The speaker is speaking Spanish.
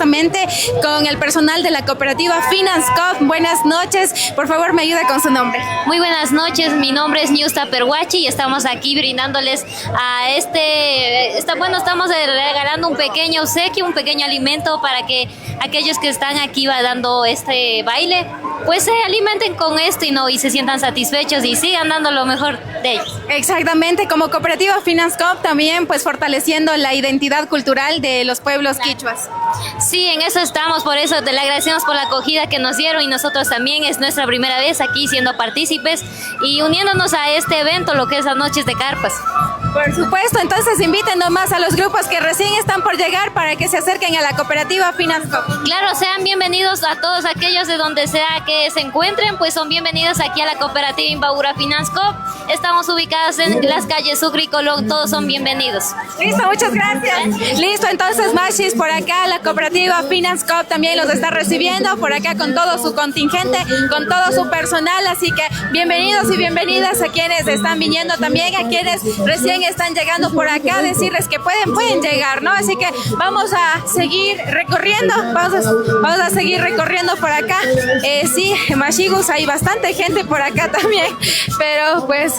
justamente con el personal de la cooperativa Finanscoop. Buenas noches, por favor me ayuda con su nombre. Muy buenas noches, mi nombre es Niusta Perhuachi y estamos aquí brindándoles a estamos regalando un pequeño obsequio, un pequeño alimento para que aquellos que están aquí dando este baile, pues se alimenten con esto y se sientan satisfechos y sigan dando lo mejor de ellos. Exactamente, como cooperativa Finanscoop también pues fortaleciendo la identidad cultural de los pueblos quichuas. Sí, en eso estamos, por eso le agradecemos por la acogida que nos dieron y nosotros también es nuestra primera vez aquí siendo partícipes y uniéndonos a este evento, lo que es las Noches de Carpas. Por supuesto, entonces inviten nomás a los grupos que recién están por llegar para que se acerquen a la cooperativa Finanscoop. Claro, sean bienvenidos a todos aquellos de donde sea que se encuentren, pues son bienvenidos aquí a la cooperativa Imbabura Finanscoop. Estamos ubicadas en las calles Sucre y Colón, todos son bienvenidos. Listo, muchas gracias. Listo, entonces Machis, por acá la cooperativa Finanscoop también los está recibiendo, por acá con todo su contingente, con todo su personal, así que bienvenidos y bienvenidas a quienes están viniendo también, a quienes recién están llegando por acá, decirles que pueden llegar, ¿no? Así que vamos a seguir recorriendo, vamos a seguir recorriendo por acá. Sí, Machigus, hay bastante gente por acá también, pero pues